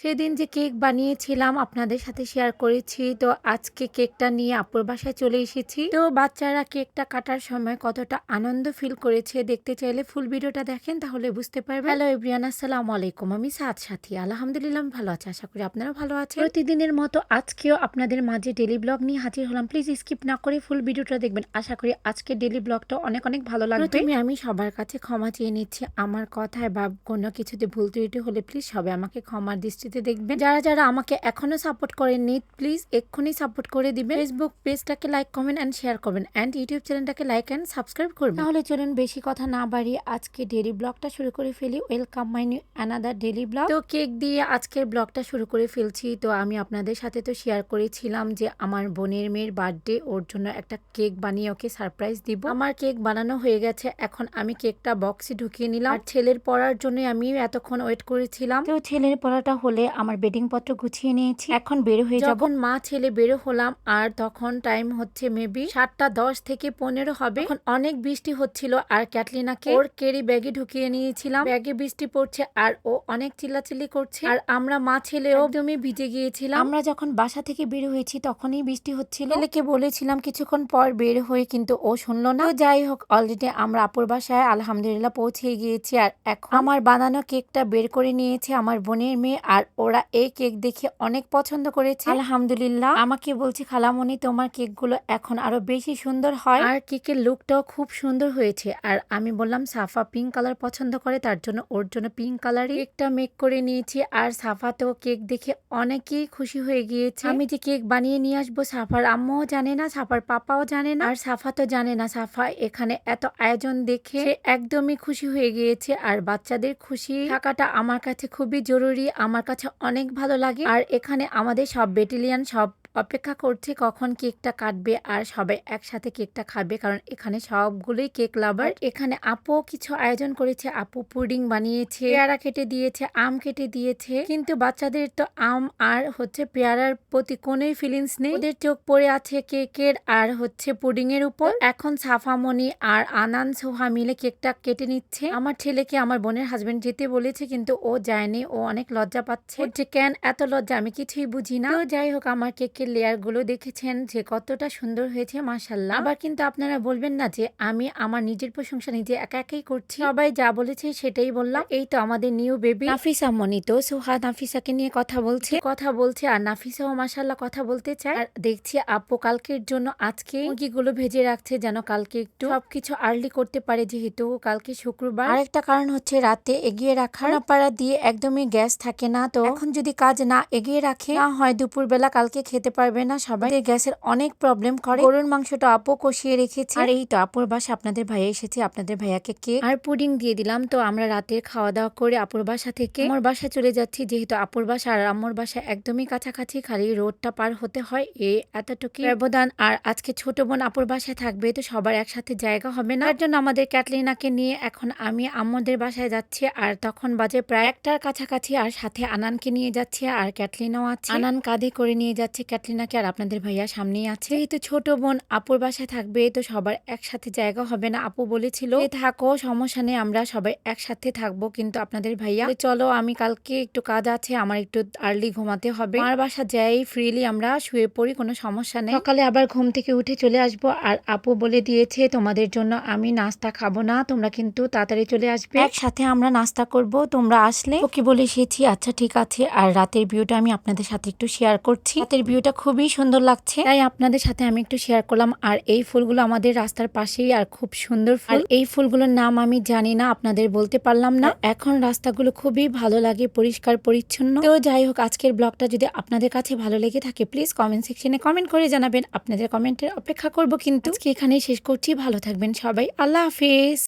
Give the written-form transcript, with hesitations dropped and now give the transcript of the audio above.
সেদিন যে কেক বানিয়েছিলাম আপনাদের সাথে শেয়ার করেছি। তো আজকে কেকটা নিয়ে আপুর বাসায় চলে এসেছি। তো বাচ্চারা কেকটা কাটার সময় কতটা আনন্দ ফিল করেছে দেখতে চাইলে ফুল ভিডিওটা দেখেন, তাহলে বুঝতে পারবেন। হ্যালো এভরিওয়ান, আসসালামু আলাইকুম। আমি সাদ সাথী, আলহামদুলিল্লাহ আমি ভালো আছি, আশা করি আপনারা ভালো আছেন। প্রতিদিনের মতো আজকেও আপনাদের মাঝে ডেলি ব্লগ নিয়ে হাজির হলাম। প্লিজ স্কিপ না করে ফুল ভিডিওটা দেখবেন, আশা করি আজকের ডেলি ব্লগটা অনেক অনেক ভালো লাগবে। প্রথমে আমি সবার কাছে ক্ষমা চেয়ে নিচ্ছি, আমার কথায় বা কোনো কিছুতে ভুল ত্রুটি হলে প্লিজ সবাই আমাকে ক্ষমার দৃষ্টিতে দেখবেন। যারা যারা আমাকে এখনো সাপোর্ট করেননি প্লিজ এক্ষুনি সাপোর্ট করে দিবেন। ফেসবুক পেজটাকে লাইক কমেন্ট এন্ড শেয়ার করবেন এন্ড ইউটিউব চ্যানেলটাকে লাইক এন্ড সাবস্ক্রাইব করবেন। তাহলে চলুন বেশি কথা না বাড়িয়ে আজকে ডেলি ব্লগটা শুরু করে ফেলি। Welcome my new another daily blog. তো কেক দিয়ে আজকের ব্লগটা শুরু করে ফেলছি। তো আমি আপনাদের সাথে তো শেয়ার করেছিলাম যে আমার বোনের মেয়ের বার্থডে, ওর জন্য একটা কেক বানিয়ে ওকে সারপ্রাইজ দিব। আমার কেক বানানো হয়ে গেছে, এখন আমি কেকটা বক্সে ঢুকিয়ে নিলাম। আর ছেলের পড়ার জন্য আমি এতক্ষণ ওয়েট করেছিলাম। তো ছেলের পড়াটা হলে আমার বেডিং পত্র গুছিয়ে নিয়েছি, এখন বের হয়ে যাব। যখন মা ছেলে বেরো হলাম আর তখন টাইম হচ্ছে মেবি 7:10 থেকে 15 হবে। এখন অনেক বৃষ্টি হচ্ছিল আর ক্যাটলিনাকে ওর ক্যারি ব্যাগে ঢুকিয়ে নিয়েছিলাম। ব্যাগে বৃষ্টি পড়ছে আর ও অনেক চিল্লাচিল্লি করছে আর আমরা মা ছেলেও একদমই ভিজে গিয়েছিলাম। আমরা যখন বাসা থেকে বের হয়েছি তখনই বৃষ্টি হচ্ছিল। ছেলেকে বলেছিলাম কিছুক্ষণ পর বের হয়ে, কিন্তু ও শুনলো না। তো যাই হোক, অলরেডি আমরা আপুর বাসায় আলহামদুলিল্লাহ পৌঁছে গিয়েছি। আর এখন আমার বানানো কেকটা বের করে নিয়েছে আমার বোনের মেয়ে, আর ওরা এই কেক দেখে অনেক পছন্দ করেছে আলহামদুলিল্লাহ। আমাকে বলছে খালামণি তোমার কেকগুলো এখন আরো বেশি সুন্দর হয়, আর কেকের লুকটাও খুব সুন্দর হয়েছে। আর আমি বললাম সাফা পিঙ্ক কালার পছন্দ করে, তার জন্য ওর জন্য পিঙ্ক কালারই কেকটা মেক করে নিয়েছি। আর সাফা তো কেক দেখে অনেকেই খুশি হয়ে গিয়েছে। আমি যে কেক বানিয়ে নিয়ে আসবো সাফার আম্মাও জানে না, সাফার পাপাও জানে না, আর সাফা তো জানে না। সাফা এখানে এত আয়োজন দেখে সে একদমই খুশি হয়ে গিয়েছে। আর বাচ্চাদের খুশি থাকাটা আমার কাছে খুবই জরুরি, আমার কাছে অনেক ভালো লাগে। আর এখানে আমাদের সব ব্যাটালিয়ান সব অপেক্ষা করছে কখন কেকটা কাটবে আর সবাই একসাথে কেকটা খাবে, কারণ এখানে সবগুলোই কেক লাভার। এখানে আপু কিছু আয়োজন করেছে, আপু পুডিং বানিয়েছে, পেয়ারা কেটে দিয়েছে, আম কেটে দিয়েছে, কিন্তু বাচ্চাদের তো আম আর হচ্ছে পেয়ারার প্রতি কোনোই ফিলিংস নেই, ওদের চোখ পড়ে আছে কেকের আর হচ্ছে পুডিং এর উপর। এখন সাফামণি আর আনান সোহা মিলে কেকটা কেটে নিচ্ছে। আমার ছেলেকে আমার বোনের হাজবেন্ড যেতে বলেছে, কিন্তু ও যায়নি, ও অনেক লজ্জা পাচ্ছে। যে কেন এত লজ্জা আমি কিছুই বুঝি না। তো যাই হোক, আমার কেকের লেয়ার গুলো দেখেছেন যে কতটা সুন্দর হয়েছে মাশাআল্লাহ। আবার কিন্তু আপনারা বলবেন না যে আমি আমার নিজের প্রশংসা নিজে একা একাই করছি, সবাই যা বলেছে সেটাই বললাম। এই তো আমাদের নিউ বেবি নাফিসা মনি, তো সোহা নাফিসাকে নিয়ে কথা বলছে আর নাফিসাও মাশাআল্লাহ কথা বলতে চায়। আর দেখছি আপু কালকের জন্য আজকে মুরগিগুলো ভেজে রাখছে, যেন কালকে একটু সবকিছু আর্লি করতে পারে, যেহেতু কালকে শুক্রবার। আরেকটা কারণ হচ্ছে রাতে এগিয়ে রাখা, পাড়া দিয়ে একদমই গ্যাস থাকে না। তো এখন যদি কাজ না এগিয়ে রাখে, না হয় দুপুর বেলা কালকে খেতে পারবে না সবাই, গ্যাসের অনেক প্রবলেম করে। গরুর মাংসটা আপু কষিয়ে রেখেছে। আর এই তো আপুর বাসা আপনাদের ভাইয়া এসেছে, আপনাদের ভাইয়াকে কেক আর পুডিং দিয়ে দিলাম। তো আমরা রাতের খাওয়া দাওয়া করে আপুর বাসা থেকে আমার বাসা চলে যাচ্ছি, যেহেতু আপুর বাসা আর আম্মুর বাসা একদমই কাছাকাছি, খালি রোডটা পার হতে হয়, এতটুকু ব্যবধান। আর আজকে ছোট বোন আপুর বাসায় থাকবে, তো সবার একসাথে জায়গা হবে না, তার জন্য আমাদের ক্যাটলিনাকে নিয়ে এখন আমি আম্মুদের বাসায় যাচ্ছি। আর তখন বাজে প্রায় 1টার কাছাকাছি, আর সাথে আনানকে নিয়ে যাচ্ছে আর ক্যাটলিনাও আছে। আনান কাঁধে করে নিয়ে যাচ্ছে ক্যাটলিনাকে, আর আপনাদের ভাইয়া সামনেই আছে। যেহেতু ছোট বোন আপুর বাসায় থাকবে, তো সবার একসাথে জায়গা হবে না। আপু বলেছিল থাকো সমস্যা নেই, আমরা সবাই একসাথে থাকবো, কিন্তু আপনাদের ভাইয়া চলো আমি কালকে একটু কাজ আছে, আমার একটু আর্লি ঘুমাতে হবে, আমার বাসা যাই ফ্রিলি আমরা শুয়ে পড়ি, কোনো সমস্যা নেই, সকালে আবার ঘুম থেকে উঠে চলে আসবো। আর আপু বলে দিয়েছে তোমাদের জন্য আমি নাস্তা খাবো না, তোমরা কিন্তু তাড়াতাড়ি চলে আসবে, একসাথে আমরা নাস্তা করব, তোমরা আসলে। ওকে বলে এসেছি আচ্ছা ঠিক আছে। আর রাতের ভিউটা আমি আপনাদের সাথে একটু শেয়ার করছি, রাতের ভিউটা খুবই সুন্দর লাগছে, তাই আপনাদের সাথে আমি একটু শেয়ার করলাম। আর এই ফুলগুলো আমাদের রাস্তার পাশেই, আর খুব সুন্দর ফুল। এই ফুলগুলোর নাম আমি জানি না, আপনাদের বলতে পারলাম না। এখন রাস্তাগুলো খুবই ভালো লাগে, পরিষ্কার পরিচ্ছন্ন। তো যাই হোক, আজকের ব্লগটা যদি আপনাদের কাছে ভালো লেগে থাকে প্লিজ কমেন্ট সেকশনে কমেন্ট করে জানাবেন, আপনাদের কমেন্টের অপেক্ষা করব। কিন্তু আজকে এখানেই শেষ করছি, ভালো থাকবেন সবাই, আল্লাহ হাফেজ।